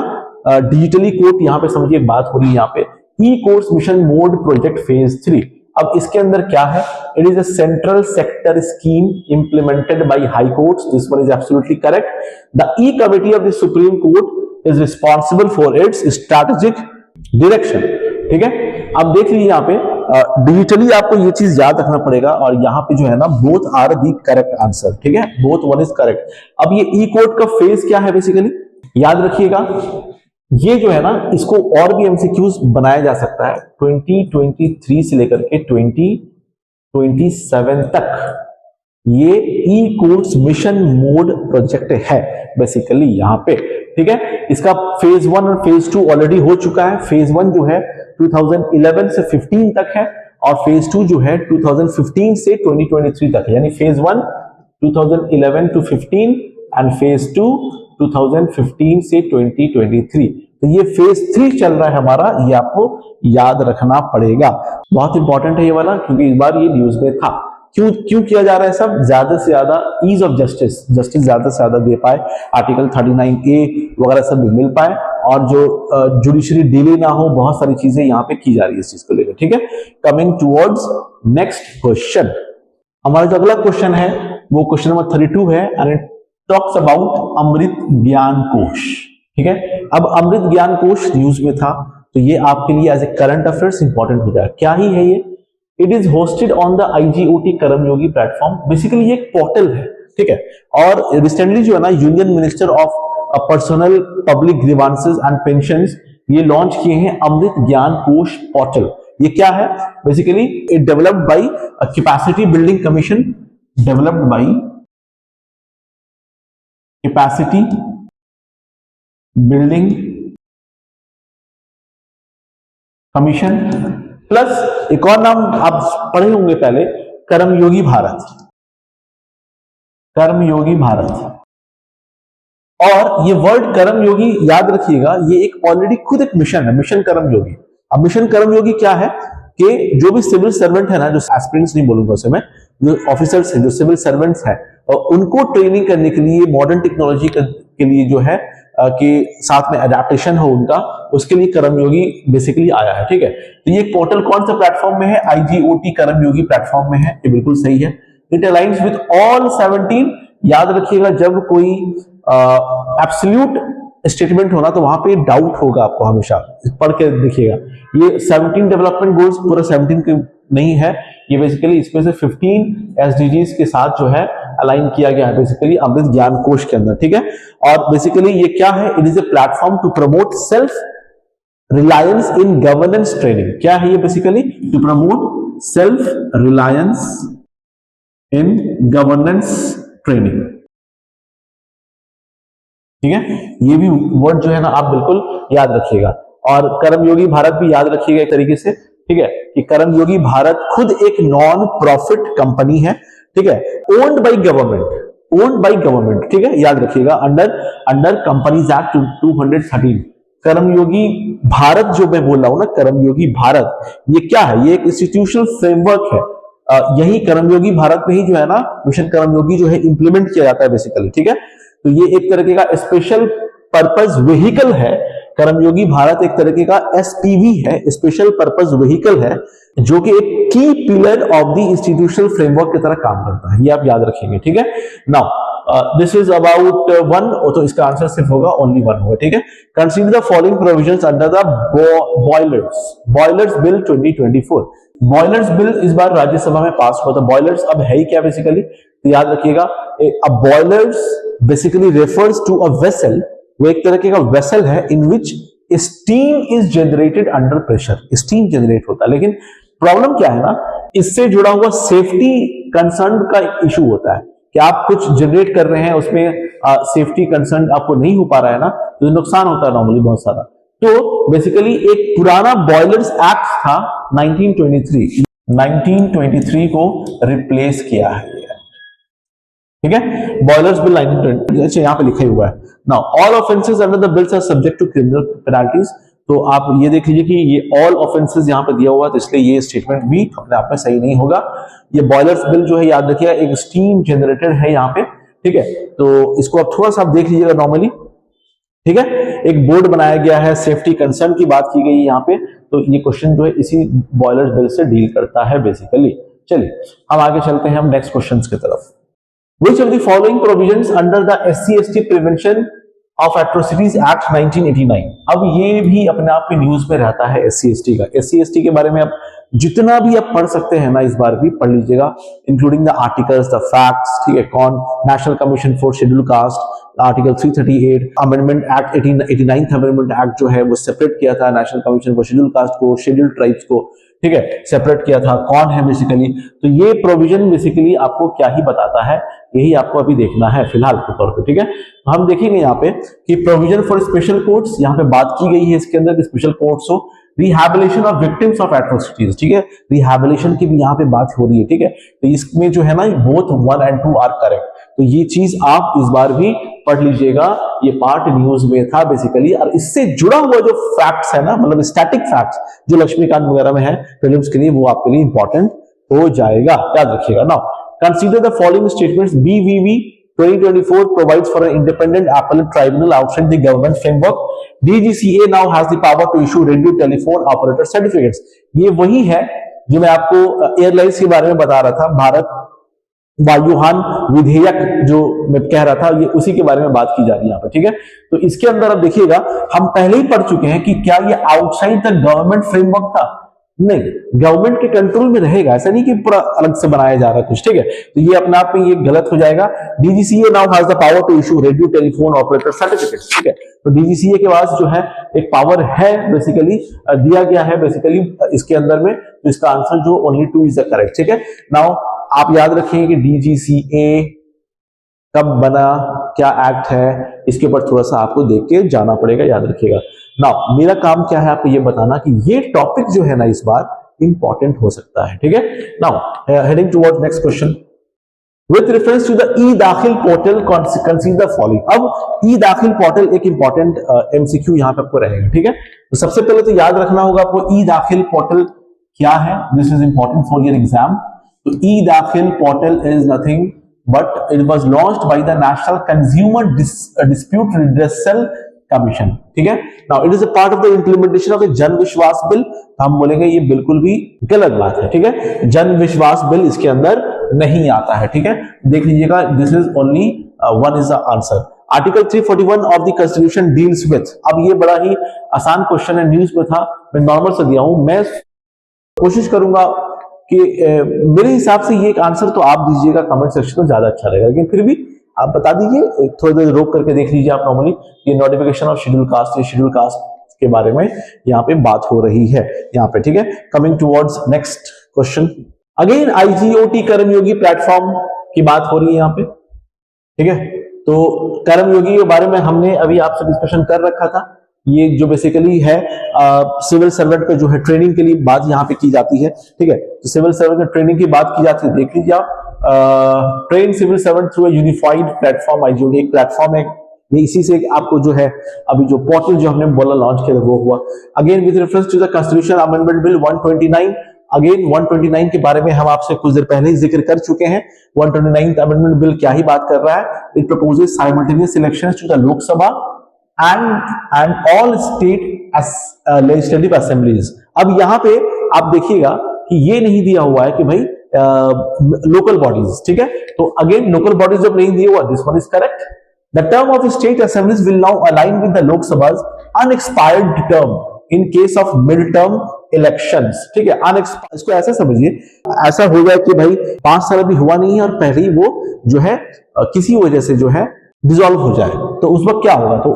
डिजिटली कोर्ट, यहाँ पे समझिए बात हो रही है यहाँ पे e courts mission mode project phase 3। अब इसके अंदर क्या है, it is a central sector scheme implemented by high courts, this one is absolutely correct. The e committee of the supreme court is responsible for its strategic direction, ठीक है। अब देख लीजिए यहाँ पे डिजिटली आपको ये चीज याद रखना पड़ेगा, और यहाँ पे जो है ना both are the correct answer, ठीक है, बोथ वन इज करेक्ट। अब ये ई कोर्ट का फेज क्या है बेसिकली, याद रखिएगा, ये जो है ना इसको और भी एमसीक्यूज बनाया जा सकता है 2023 से लेकर के 2027 तक। ये ई कोर्ट्स मिशन मोड प्रोजेक्ट है बेसिकली यहाँ पे, ठीक है। इसका फेज 1 और फेज 2 ऑलरेडी हो चुका है। फेज 1 जो है 2011 से 15 तक है, और फेज 2 जो है 2015 से 2023 तक है, यानी फेज 1 2011 टू 15 एंड फेज 2 2015 से 2023। तो ये फेज 3 चल रहा है हमारा, ये आपको याद रखना पड़ेगा, बहुत इंपॉर्टेंट है ये वाला, क्योंकि इस बार ये न्यूज में था। क्यों किया जा रहा है सब, ज्यादा से ज्यादा ईज ऑफ जस्टिस ज्यादा से ज्यादा दे पाए, आर्टिकल 39A वगैरह सब मिल पाए, और जो जुडिशरी डिले ना हो, बहुत सारी चीजें यहाँ पे की जा रही है इस चीज को लेकर, ठीक है। कमिंग टुवर्ड्स नेक्स्ट क्वेश्चन, हमारा जो अगला क्वेश्चन है वो क्वेश्चन नंबर 32 है, एंड इट टॉक्स अबाउट अमृत ज्ञान कोश, ठीक है। अब अमृत ज्ञान कोश न्यूज में था, तो ये आपके लिए as a current affairs important हो जाएगा। क्या ही है ये, it is hosted on the IGOT Karmayogi platform, basically ये एक पोर्टल है, ठीक है। और रिसेंटली जो है ना union minister of personnel public grievances and pensions ये लॉन्च किए हैं अमृत ज्ञान कोश पोर्टल। ये क्या है basically, it developed by capacity building commission, developed by capacity building commission, plus एक और नाम आप पढ़े होंगे पहले, कर्मयोगी भारत, कर्मयोगी भारत। और ये वर्ड कर्मयोगी याद रखिएगा, ये एक ऑलरेडी खुद एक मिशन है, मिशन कर्मयोगी। अब मिशन कर्मयोगी क्या है कि जो भी सिविल सर्वेंट है ना, जो एस्पिरेंट्स नहीं बोलूंगा उसे मैं, जो ऑफिसर्स हैं, जो सिविल सर्वेंट्स हैं, और उनको ट्रेनिंग करने के लिए मॉडर्न टेक्नोलॉजी के लिए जो है कि साथ में अडेप्टेशन हो उनका, उसके लिए कर्मयोगी बेसिकली आया है, ठीक है। तो ये पोर्टल कौन सा प्लेटफॉर्म में है, IGOT कर्मयोगी प्लेटफॉर्म में है, ये बिल्कुल सही है। इट अलाइंस विद ऑल 17, याद रखिएगा जब कोई एब्सोल्यूट स्टेटमेंट होना तो वहां पे डाउट होगा आपको, हमेशा पढ़ के देखिएगा। ये 17 डेवलपमेंट गोल्स पूरा 17 के नहीं है, ये बेसिकली इसमें से 15 SDGs के साथ जो है अलाइन किया गया है बेसिकली अमृत ज्ञान कोश के अंदर, ठीक है। और बेसिकली ये क्या है, it is a platform to promote self reliance in governance training. क्या है ये basically, to promote self reliance in governance training. ठीक है, ये भी वर्ड जो है ना आप बिल्कुल याद रखिएगा। और कर्मयोगी भारत भी याद रखिएगा एक तरीके से। ठीक है, कि कर्मयोगी भारत खुद एक नॉन प्रॉफिट कंपनी है। ठीक है, ओन्ड बाय गवर्नमेंट। ठीक है, याद रखिएगा, अंडर कंपनीज एक्ट 213। कर्मयोगी भारत जो मैं बोल रहा हूं ना, कर्मयोगी भारत, ये क्या है? ये एक इंस्टीट्यूशनल फ्रेमवर्क है। यही कर्मयोगी भारत में ही जो है ना मिशन कर्मयोगी जो है इंप्लीमेंट किया जाता है बेसिकली। ठीक है, तो ये एक तरीके का स्पेशल पर्पस व्हीकल है। कर्मयोगी भारत एक तरीके का एसपीवी है, स्पेशल पर्पस व्हीकल है, जो कि एक की pillar of the institutional framework की तरह काम करता है। ये आप याद रखेंगे। ठीक है, now this is about one, तो इसका आंसर सिर्फ होगा ओनली वन होगा। ठीक है, consider the following provisions under the boilers bill 2024। Boilers bill इस बार राज्यसभा में पास हुआ था। बॉयलर्स अब है ही क्या बेसिकली, तो याद रखिएगा, a boilers basically refers to a vessel. वो एक तरीके का वेसल है in which steam is generated under pressure. Steam generate होता है, लेकिन प्रॉब्लम क्या है ना, इससे जुड़ा हुआ सेफ्टी कंसर्न का इशू होता है कि आप कुछ जनरेट कर रहे हैं, उसमें सेफ्टी कंसर्न आपको नहीं हो पा रहा है ना, तो नुकसान होता है नॉर्मली बहुत सारा। तो बेसिकली एक पुराना बॉयलर्स एक्ट था 1923 को रिप्लेस किया है। ठीक है, बॉयलर्स बिल 1920, अच्छा यहाँ पे लिखा ही हुआ है। Now all offences under the bills are subject to criminal penalties. तो आप ये देख लीजिए कि ये ऑल ऑफेंसेस यहाँ पे दिया हुआ है, तो इसलिए ये स्टेटमेंट भी अपने आप में सही नहीं होगा। ये बॉयलर्स बिल जो है याद रखिएगा एक स्टीम जनरेटर है यहाँ पे। ठीक है, तो इसको आप थोड़ा सा आप देख लीजिएगा नॉर्मली। ठीक है, एक बोर्ड बनाया गया है, सेफ्टी कंसर्न की बात की गई है यहाँ पे, तो ये क्वेश्चन जो है इसी बॉयलर्स बिल से डील करता है बेसिकली। चलिए हम आगे चलते हैं हम नेक्स्ट क्वेश्चन की तरफ। Which of the following provisions under the SC/ST Prevention of Atrocities Act 1989? अब ये भी अपने आप में न्यूज में रहता है SC/ST का। SC/ST के बारे में आप जितना भी आप पढ़ सकते हैं ना, इस बार भी पढ़ लीजिएगा, including the articles, the facts. ठीक है, कौन national commission for schedule caste, article 338 amendment act 89th amendment act जो है वो सेपरेट किया था national commission for schedule caste को, शेड्यूल ट्राइब्स को। ठीक है, सेपरेट किया था। कौन है बेसिकली, तो ये प्रोविजन बेसिकली आपको क्या ही बताता है, यही आपको अभी देखना है फिलहाल के तौर पे। ठीक है, तो हम देखेंगे यहाँ पे कि प्रोविजन फॉर स्पेशल कोर्ट्स, यहाँ पे बात की गई है इसके अंदर स्पेशल कोर्ट्स हो, rehabilitation of victims of atrocities. ठीक है, रिहैबिलिटेशन की भी यहाँ पे बात हो रही है। ठीक है, तो इसमें जो है ना बोथ 1 और 2 आर करेक्ट, तो ये चीज आप इस बार भी पढ़ लीजिएगा, ये पार्ट न्यूज में था बेसिकली। और इससे जुड़ा हुआ जो फैक्ट्स है ना, मतलब स्टैटिक फैक्ट्स जो लक्ष्मीकांत वगैरह में है प्रीलिम्स के लिए, वो आपके लिए इंपॉर्टेंट हो जाएगा, याद रखिएगा। Now consider the following statements. BVV 2024 provides for an independent appellate tribunal outside the government framework. DGCA now has the power to issue radio telephone operator certificates. ये वही है जो मैं आपको एयरलाइंस के बारे में बता रहा था, भारत वायुयान विधेयक जो मैं कह रहा था, ये उसी के बारे में बात की जा रही है यहाँ पे। ठीक है, तो इसके अंदर अब देखिएगा, हम पहले ही पढ़ चुके हैं कि क्या ये आउटसाइड द गवर्नमेंट फ्रेमवर्क था? नहीं, गवर्नमेंट के कंट्रोल में रहेगा, ऐसा नहीं कि पूरा अलग से बनाया जा रहा है कुछ। ठीक है, तो ये अपने आप में ये गलत हो जाएगा। DGCA now has the power to issue radio telephone operator certificate. ठीक है, तो DGCA के पास जो है एक पावर है बेसिकली, दिया गया है बेसिकली इसके अंदर में, तो इसका आंसर जो ओनली 2 इज द करेक्ट। ठीक है, नाउ आप याद रखेंगे कि DGCA कब बना, क्या एक्ट है, इसके ऊपर थोड़ा सा आपको देख के जाना पड़ेगा, याद रखिएगा। नाउ मेरा काम क्या है आपको ये बताना कि ये टॉपिक जो है ना इस बार इंपॉर्टेंट हो सकता है। ठीक है, now heading towards next question. With reference to the ई-दाखिल पोर्टल कंसीडर द फॉलोइंग। अब ई-दाखिल पोर्टल एक इंपॉर्टेंट MCQ यहाँ पे आपको रहेगा। ठीक है, तो सबसे पहले तो याद रखना होगा आपको ई-दाखिल पोर्टल क्या है, this is important for your exam. तो ई-दाखिल portal is nothing but it was launched by the National Consumer Dispute Redressal Commission. ठीक है, now it is a part of the implementation of the जन विश्वास bill. हम बोलेंगे ये बिल्कुल भी गलत बात है। ठीक है, जन विश्वास बिल इसके अंदर नहीं आता है। ठीक है, देख लीजिएगा, this is only 1 is the answer. Article 341 of the constitution deals with. अब ये बड़ा ही आसान क्वेश्चन है, न्यूज में था, मैं नॉर्मल से दिया हूं। मैं कोशिश करूंगा कि मेरे हिसाब से ये एक आंसर तो आप दीजिएगा कमेंट सेक्शन में, ज्यादा अच्छा रहेगा, लेकिन फिर भी आप बता दीजिए, थोड़ी देर रोक करके देख लीजिए आप नॉर्मली। ये नोटिफिकेशन ऑफ शेड्यूल कास्ट, ये शेड्यूल कास्ट के बारे में यहाँ पे बात हो रही है यहाँ पे, ठीक है। Coming towards next question, again IGOT Karmayogi platform की बात हो रही है यहाँ पे, ठीक है। तो कर्मयोगी के बारे में हमने अभी आपसे डिस्कशन कर रखा था। ये जो बेसिकली है सिविल सर्वेंट का जो है ट्रेनिंग के लिए बात यहाँ पे की जाती है, ठीक है। तो सिविल सर्वेंट की ट्रेनिंग की बात की जाती है, देख लीजिए आप, train civil servant through unified platform IGOT एक प्लेटफॉर्म है, ये इसी से आपको जो है अभी जो पोर्टल जो हमने बोला लॉन्च किया वो हुआ। Again with reference to the constitution amendment bill 129, again 129 के बारे में हम आपसे कुछ देर पहले ही जिक्र कर चुके हैं। 129th अमेंडमेंट बिल क्या ही बात कर रहा है, it proposes simultaneous elections to the Lok Sabha and all state legislative assemblies. अब यहाँ पे आप देखिएगा कि ये नहीं दिया हुआ है कि भाई लोकल बॉडीज, ठीक है। तो अगेन लोकल बॉडीज जब नहीं दिया हुआ, this one is correct. The term of state assemblies will now align with the लोकसभा's unexpired term in case of mid term elections, ठीक है। इसको ऐसा समझिए, ऐसा हो जाए कि भाई 5 साल अभी हुआ नहीं है और पहले ही वो जो है किसी वजह से जो है डिसॉल्व हो जाए, तो उस वक्त क्या होगा? तो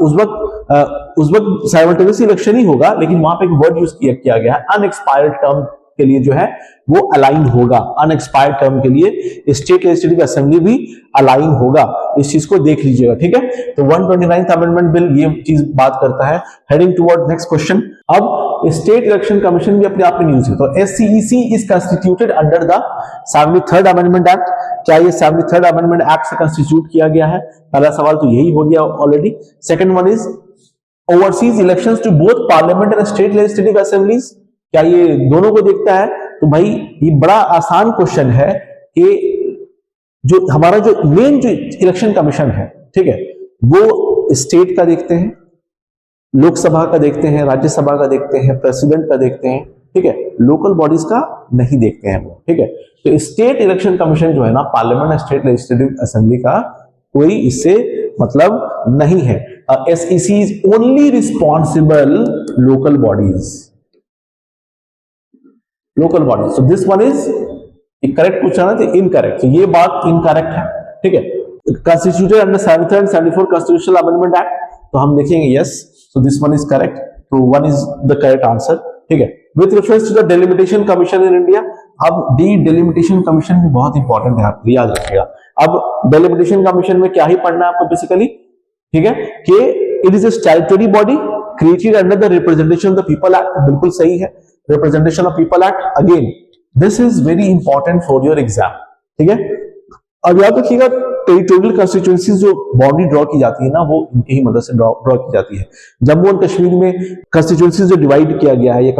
उस वक्त साइमल्टेनियस इलेक्शन ही होगा, लेकिन वहां पे एक वर्ड यूज किया गया है अनएक्सपायर्ड टर्म के लिए जो है वो अलाइन होगा। अनएक्सपायर्ड टर्म के लिए स्टेट लेजिस्लेटिव असेंबली भी अलाइन होगा, इस चीज को देख लीजिएगा, ठीक है। तो 129th अमेंडमेंट बिल ये चीज बात करता है। हेडिंग टुवर्ड नेक्स्ट क्वेश्चन, अब स्टेट इलेक्शन कमीशन भी अपने आप में न्यूज है। तो SCEC is constituted under the 73rd amendment act. क्या ये 73rd अमेंडमेंट एक्ट से कंस्टिट्यूट किया गया है? पहला सवाल तो यही हो गया already. Second one is overseas elections to both parliament and state legislative assemblies, क्या ये दोनों को देखता है? तो भाई ये बड़ा आसान क्वेश्चन है कि जो हमारा जो मेन जो इलेक्शन कमीशन है, ठीक है, वो स्टेट का देखते हैं, लोकसभा का देखते हैं, राज्यसभा का देखते हैं, प्रेसिडेंट का देखते हैं, ठीक है। लोकल बॉडीज का नहीं देखते हैं वो, ठीक है। तो स्टेट इलेक्शन कमीशन जो है ना, parliament and state legislative assembly का कोई इससे मतलब नहीं है। SEC is only responsible local bodies, local bodies. So this one is correct पूछा ना, तो इनकरेक्ट, तो ये बात इनकरेक्ट है, ठीक है। Constituted under 73rd and 74th constitutional amendment act, तो हम देखेंगे yes, so this one is correct, तो one is the correct answer, ठीक है। With reference to the delimitation commission in India, अब डिलिमिटेशन कमीशन भी बहुत इंपॉर्टेंट है, आप याद रखिएगा। अब डेलिमिटेशन कमीशन में क्या ही पढ़ना है आपको बेसिकली, ठीक है, कि it is a statutory body created under the representation of the people act, बिल्कुल सही है, representation of people act. Again this is very important for your exam, ठीक है। अब याद रखिएगा टेरिटोरियल कंस्टिट्यूएंसीज जो बाउंड्री ड्रॉ की जाती है ना, वो इनकी ही मदद से ड्रॉ की जाती है। जम्मू एंड कश्मीर में कंस्टिट्यूएंसीज जो डिवाइड किया गया है, ये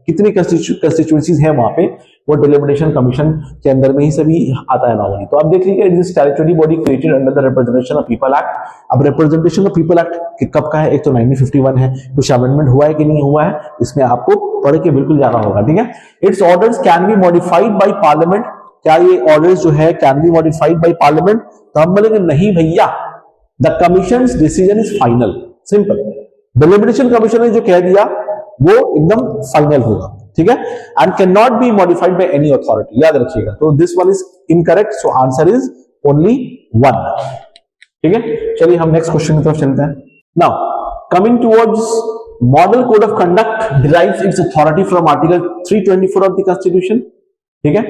कितनी कंस्टिट्यूएंसीज हैं वहां पे, वो डेलिमिटेशन कमीशन के अंदर में ही सभी आता है नॉर्मली। तो अब देख लीजिए, it is territory body created under the representation of people act. अब रिप्रेजेंटेशन ऑफ पीपल एक्ट कब का है? एक तो 1951 है, कुछ अमेंडमेंट हुआ है कि नहीं हुआ है, इसमें आपको पढ़ के बिल्कुल जाना होगा, ठीक है। It's orders can be modified by parliament, क्या ये ऑर्डर्स जो है can be modified by parliament? तो हम बोलेंगे नहीं भैया, the commission decision is final, simple. Delimitation commission ने जो कह दिया वो एकदम फाइनल होगा, ठीक है, and can not be modified by any authority, याद रखिएगा। तो this one is incorrect, so answer is only 1, ठीक है। चलिए हम नेक्स्ट क्वेश्चन की तरफ चलते हैं। Now coming towards model code of conduct derives it's authority from article 324 of the constitution, ठीक है।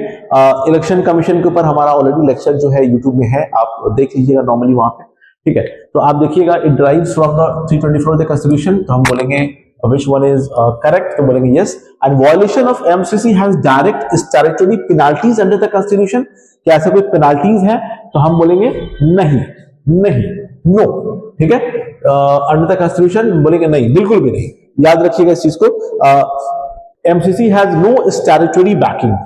इलेक्शन कमीशन के ऊपर हमारा ऑलरेडी लेक्चर जो है यूट्यूब में है, आप देख लीजिएगा नॉर्मली वहां पे, ठीक है। तो आप देखिएगा it derives from the 324 of the constitution, तो हम बोलेंगे which one is correct, तो बोलेंगे yes, and violation of MCC has direct statutory penalties under the constitution, क्या ऐसा कोई पेनाल्टीज है? तो हम बोलेंगे नहीं, नो, ठीक है। अंडर द कॉन्स्टिट्यूशन बोलेंगे नहीं, बिल्कुल भी नहीं, याद रखिएगा इस चीज को। MCC has no statutory backing,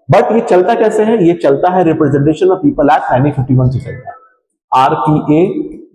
but ये चलता कैसे है? ये चलता है रिप्रेजेंटेशन ऑफ पीपल एक्ट 1951 से चलता है, RPA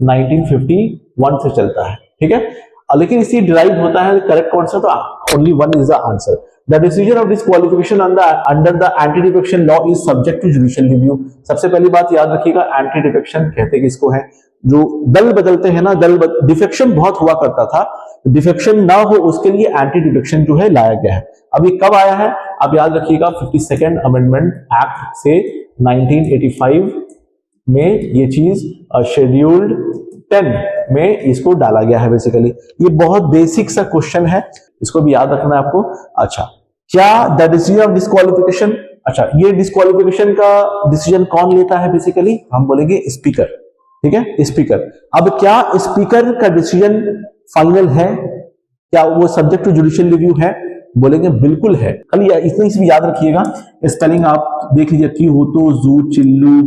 1951 से चलता है, ठीक है। लेकिन इसी डिराइव होता है, करेक्ट कौन सा? तो only 1 is the answer. The decision of disqualification under the anti defection law is subject to judicial review. सबसे पहली बात याद रखिएगा, एंटी डिफेक्शन कहते किसको है? जो दल बदलते हैं ना, डिफेक्शन बहुत हुआ करता था, डिफेक्शन ना हो उसके लिए एंटी डिफेक्शन जो है लाया गया है। अब ये कब आया है? अब याद रखिएगा 52nd अमेंडमेंट एक्ट से 1985 में ये चीज शेड्यूल्ड 10 में इसको डाला गया है बेसिकली। ये बहुत बेसिक सा क्वेश्चन है, इसको भी याद रखना है आपको। अच्छा, क्या द डिसीजन ऑफ डिस्क्वालिफिकेशन, अच्छा ये डिस्क्वालिफिकेशन का डिसीजन कौन लेता है बेसिकली, हम बोलेंगे स्पीकर, ठीक है, स्पीकर। अब क्या स्पीकर का डिसीजन फाइनल है, क्या वो सब्जेक्ट टू जुडिशियल रिव्यू है, बोलेंगे बिल्कुल है। खाली इतना सी याद रखिएगा, स्पेलिंग आप देख लीजिए, की हो तो जू चिल्लू,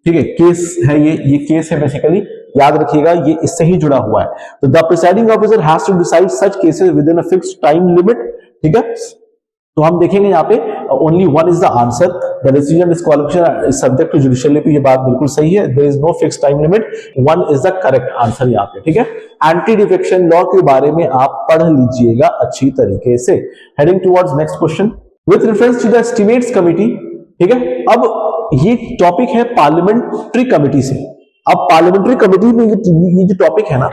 ठीक है, केस है, ये केस है बेसिकली, याद रखिएगा ये इससे ही जुड़ा हुआ है। तो the presiding officer has to decide such cases within a fixed time limit, ठीक है। तो हम देखेंगे यहाँ पे only one is the answer, the decision disqualification is subject to judicial review, ये बात बिल्कुल सही है, there is no fixed time limit, one is the correct answer यहाँ पे, ठीक है। एंटी डिफेक्शन लॉ के बारे में आप पढ़ लीजिएगा अच्छी तरीके से। Heading towards next question, with reference to the estimates committee, ठीक है। अब ये टॉपिक है पार्लियामेंट्री कमिटी से। अब पार्लियामेंट्री कमिटी में ये जो टॉपिक है ना,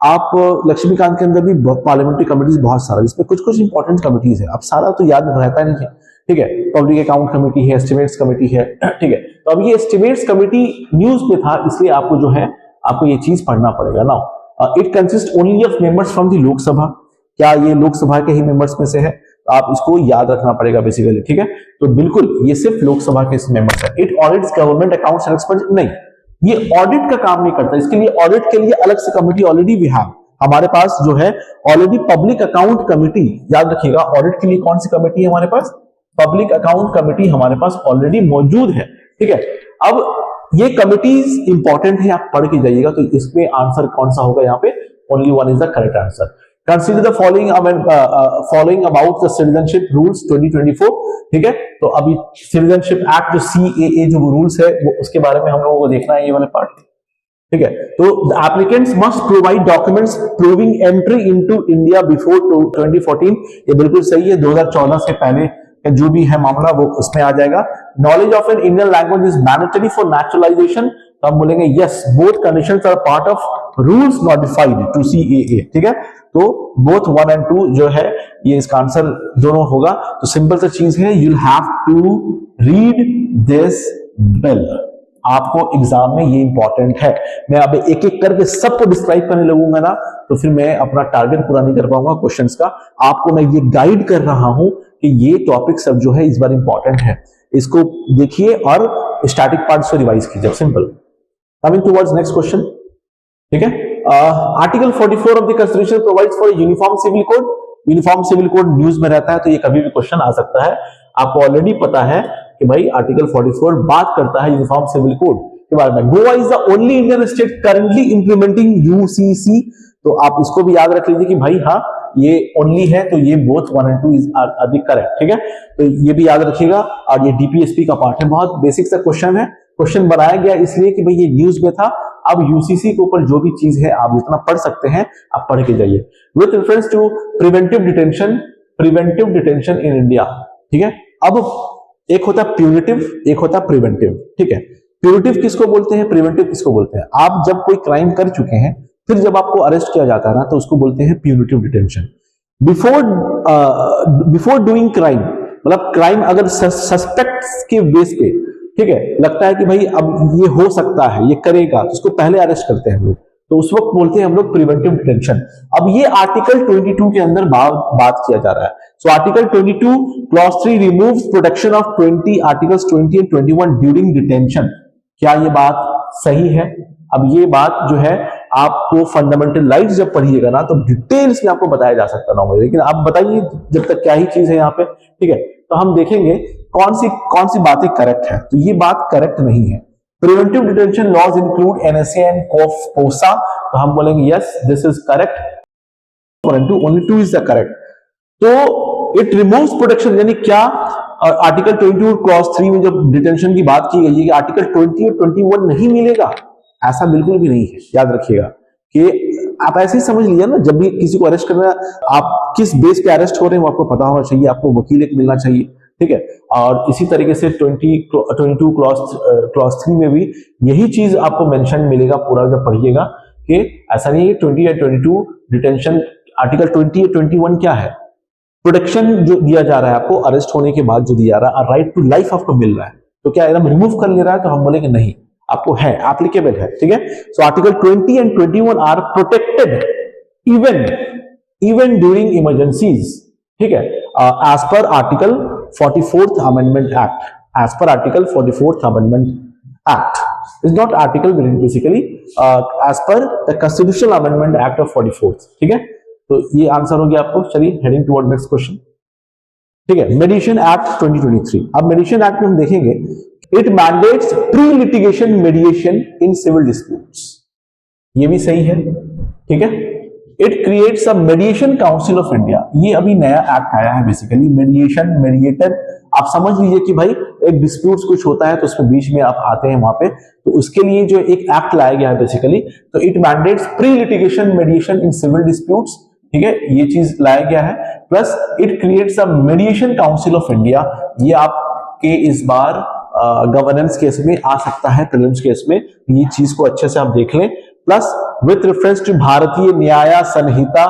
आप लक्ष्मीकांत के अंदर भी पार्लियामेंट्री कमिटीज बहुत सारा, इसमें कुछ कुछ इंपॉर्टेंट कमिटीज है, अब सारा तो याद रहता नहीं है, ठीक है। पब्लिक अकाउंट कमेटी है, एस्टिमेट्स कमेटी है, ठीक है। तो अब ये एस्टिमेट्स कमेटी न्यूज पे था, इसलिए आपको जो है आपको ये चीज पढ़ना पड़ेगा। Now it consist only of members from the Lok Sabha, क्या ये लोकसभा के ही मेंबर्स में से है, तो आप इसको याद रखना पड़ेगा बेसिकली, ठीक है। तो बिल्कुल ये सिर्फ लोकसभा के मेंबर्स है। It audits government accounts and expenditure, नहीं, ये ऑडिट का काम नहीं करता, इसके लिए ऑडिट के लिए अलग से कमेटी ऑलरेडी वी हैव, हमारे पास जो है ऑलरेडी पब्लिक अकाउंट कमेटी, याद रखिएगा ऑडिट के लिए कौन सी कमेटी है हमारे पास, पब्लिक अकाउंट कमेटी हमारे पास ऑलरेडी मौजूद है, ठीक है। अब ये कमिटीज इंपॉर्टेंट है, आप पढ़ के जाइएगा। तो इसमें आंसर कौन सा होगा यहाँ पे, only one is the correct answer. Consider the following about the citizenship rules 2024, ठीक है। तो अभी सिटीजनशिप एक्ट जो CAA जो रूल्स है वो उसके बारे में हम लोगों को देखना है, ये वाले पार्ट, ठीक है। तो applicants must provide documents proving entry into India before 2014, ये बिल्कुल सही है, 2014 से पहले जो भी है मामला वो उसमें आ जाएगा। Knowledge of an Indian language is mandatory for naturalisation, तो हम बोलेंगे yes, both conditions are part of rules notified to CAA, ठीक है। तो बोथ 1 और 2 जो है ये इसका आंसर दोनों होगा। तो सिंपल सा चीज है, you have to read this bill, आपको एग्जाम में ये इंपॉर्टेंट है। मैं अब एक एक करके सबको डिस्क्राइब करने लगूंगा ना, तो फिर मैं अपना टारगेट पूरा नहीं कर पाऊंगा क्वेश्चंस का। आपको मैं ये गाइड कर रहा हूं कि ये टॉपिक सब जो है इस बार इंपॉर्टेंट है, इसको देखिए और स्टैटिक पार्ट से रिवाइज कीजिए, simple. Coming towards next question, ठीक है। Article 44 of the constitution provides for uniform civil code, uniform civil code news में रहता है, तो ये कभी भी क्वेश्चन आ सकता है। आपको ऑलरेडी पता है कि भाई आर्टिकल 44 बात करता है यूनिफॉर्म सिविल कोड के बारे में। Goa is the only Indian state currently implementing UCC, तो आप इसको भी याद रख लीजिए कि भाई हाँ ये ओनली है, तो ये बोथ 1 और 2 इज अधिक करेक्ट, ठीक है। तो ये भी याद रखिएगा। और ये DPSP का पार्ट है, बहुत बेसिक सा क्वेश्चन है, क्वेश्चन बनाया गया इसलिए कि भाई ये न्यूज में था। अब UCC के ऊपर जो भी चीज है आप जितना पढ़ सकते हैं आप पढ़ के जाइए। With reference to preventive detention in India, ठीक है। अब एक होता है प्यूनिटिव, एक होता है प्रिवेंटिव, ठीक है। प्यूनिटिव किसको बोलते हैं, प्रिवेंटिव किसको बोलते हैं। आप जब कोई क्राइम कर चुके हैं, फिर जब आपको अरेस्ट किया जाता है ना, तो उसको बोलते हैं punitive detention. Before doing crime, मतलब क्राइम अगर सस्पेक्ट्स के बेस पे, ठीक है, लगता है कि भाई अब ये हो सकता है, ये करेगा, तो उसको पहले अरेस्ट करते हैं हम लोग, तो उस वक्त बोलते हैं हम लोग प्रिवेंटिव डिटेंशन। अब ये आर्टिकल 22 के अंदर बात किया जा रहा है। So article 22 clause 3 removes protection of 20 articles 20 and 21 during detention. क्या ये बात सही है? अब ये बात जो है आपको फंडामेंटल राइट्स जब पढ़िएगा ना, तो डिटेल्स में आपको बताया जा सकता नॉर्मली, लेकिन आप बताइए जब तक क्या ही चीज है यहाँ पे, ठीक है। तो हम देखेंगे कौन सी बातें करेक्ट है। तो ये बात करेक्ट नहीं है। Preventive detention laws include NSA and COSA, तो हम बोलेंगे यस दिस इज करेक्ट, परंतु ओनली 2 इज द करेक्ट। तो इट रिमूव्स प्रोटेक्शन, यानी क्या आर्टिकल 22 क्लॉज 3 में जब डिटेंशन की बात की गई है कि आर्टिकल 20 और 21 नहीं मिलेगा, ऐसा बिल्कुल भी नहीं है। याद रखिएगा कि आप ऐसे ही समझ लीजिए ना, जब भी किसी को अरेस्ट करना, आप किस बेस पे अरेस्ट हो रहे हैं वो आपको पता होना चाहिए, आपको वकील एक मिलना चाहिए, ठीक है। और इसी तरीके से 22 क्लॉज 3 में भी यही चीज आपको मेंशन मिलेगा पूरा जब पढ़िएगा, कि ऐसा नहीं है 20 या 22 डिटेंशन। आर्टिकल 20 या 21 क्या है, प्रोटेक्शन जो दिया जा रहा है आपको अरेस्ट होने के बाद जो दिया जा रहा है, राइट टू लाइफ आपको मिल रहा है, तो क्या एकदम रिमूव कर ले रहा है, तो हम बोलेंगे नहीं, आपको है, एप्लीकेबल है, ठीक है। So article 20 and 21 are protected even during emergencies, ठीक है, as per article 44th amendment act, as per article 44th amendment act, is not article basically, as per the constitutional amendment act of 44th, ठीक है। तो ये answer हो गया आपको। चलिए हेडिंग टुवर्ड नेक्स्ट क्वेश्चन, ठीक है। मेडिएशन एक्ट 2023, अब मेडिएशन एक्ट में हम देखेंगे it mandates pre litigation mediation in civil disputes, ये भी सही है, ठीक है। It creates a mediation council of India, ये अभी नया एक्ट आया है बेसिकली, मेडिएशन मेडिएटर, आप समझ लीजिए कि भाई एक डिस्प्यूट कुछ होता है तो उसमें बीच में आप आते हैं वहां पे, तो उसके लिए जो एक एक्ट लाया गया है बेसिकली, तो it mandates pre litigation mediation in civil disputes, ठीक है, ये चीज लाया गया है। Plus it creates a mediation council of India, ये आपके इस बार गवर्नेंस केस में आ सकता है, प्रीलिम्स केस में, ये चीज को अच्छे से आप देख लें। प्लस विथ रेफरेंस टू भारतीय न्याय संहिता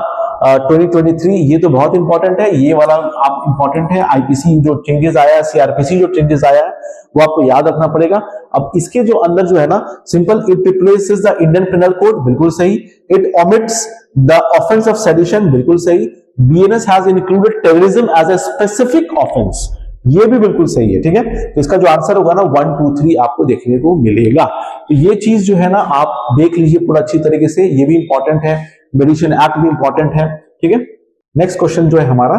2023, ये तो बहुत इंपॉर्टेंट है, ये वाला आप इंपॉर्टेंट है। आईपीसी जो चेंजेस आया है, सीआरपीसी जो चेंजेस आया है, वो आपको याद रखना पड़ेगा। अब इसके जो अंदर जो है ना, simple, it replaces the Indian penal code, बिल्कुल सही। It omits the offence of sedition, बिल्कुल सही। BNS has included terrorism as a specific offence, ये भी बिल्कुल सही है, ठीक है। तो इसका जो आंसर होगा ना 1, 2, 3 आपको देखने को मिलेगा। तो ये चीज जो है ना आप देख लीजिए पूरा अच्छी तरीके से, ये भी इंपॉर्टेंट है, मेडिएशन एक्ट भी इंपॉर्टेंट है, ठीक है। नेक्स्ट क्वेश्चन जो है हमारा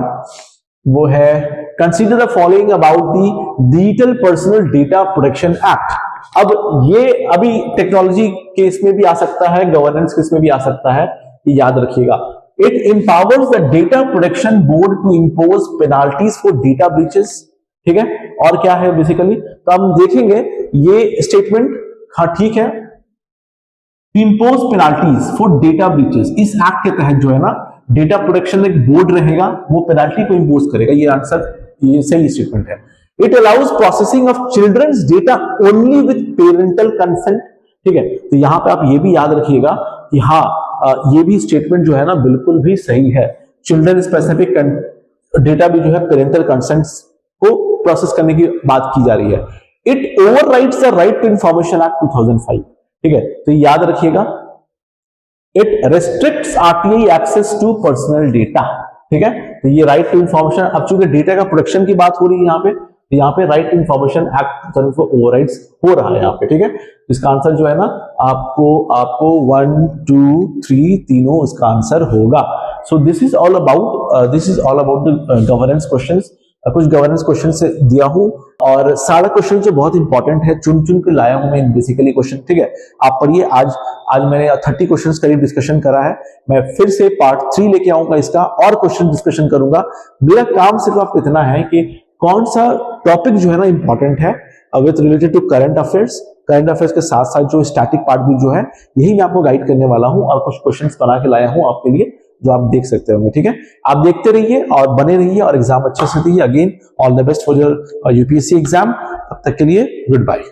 वो है consider the following about the digital personal data protection act. अब ये अभी टेक्नोलॉजी केस में भी आ सकता है, गवर्नेंस केस में भी आ सकता है, ये याद रखिएगा। It empowers the data protection board to impose penalties for data breaches, ठीक है। और क्या है बेसिकली, तो हम देखेंगे ये स्टेटमेंट, हाँ ठीक है, impose penalties for data breaches, इस एक्ट के तहत जो है ना डेटा प्रोटेक्शन एक बोर्ड रहेगा, वो पेनाल्टी को इंपोज करेगा, ये आंसर, ये सही स्टेटमेंट है। It allows processing of children's data only with parental consent, ठीक है। तो यहां पे आप ये भी याद रखिएगा कि हाँ ये भी स्टेटमेंट जो है ना बिल्कुल भी सही है। चिल्ड्रन स्पेसिफिक डेटा भी जो है पेरेंटल कंसेंट को प्रोसेस करने की बात की जा रही है। It overrides the right to information act 2005, ठीक है। तो याद रखिएगा, it restricts RTI access to personal data, ठीक है। तो ये राइट टू इंफॉर्मेशन, अब चूंकि डेटा का प्रोटेक्शन की बात हो रही है यहाँ पे, तो यहाँ पे right to information act overrides हो रहा है यहाँ पे, ठीक है। इसका आंसर जो है ना आपको 1, 2, 3 तीनों इसका आंसर होगा। So this is all about the governance questions. कुछ गवर्नेंस क्वेश्चन से दिया हूं और सारा क्वेश्चन जो बहुत इंपॉर्टेंट है, चुन चुन के लाया हूं मैं बेसिकली क्वेश्चन, ठीक है। आप पढ़िए, आज मैंने 30 क्वेश्चंस करीब डिस्कशन करा है, मैं फिर से पार्ट 3 लेके आऊंगा इसका, और क्वेश्चन डिस्कशन करूंगा। मेरा काम सिर्फ आपको इतना है कि कौन सा टॉपिक जो है ना इंपॉर्टेंट है with related to current affairs के साथ साथ जो स्टैटिक पार्ट भी जो है, यही मैं आपको गाइड करने वाला हूं और कुछ क्वेश्चंस बना के लाया हूं आपके लिए, जो आप देख सकते होंगे, ठीक है। आप देखते रहिए और बने रहिए और एग्जाम अच्छे से दीजिए। Again all the best for your UPSC exam. तब तक के लिए गुड बाय।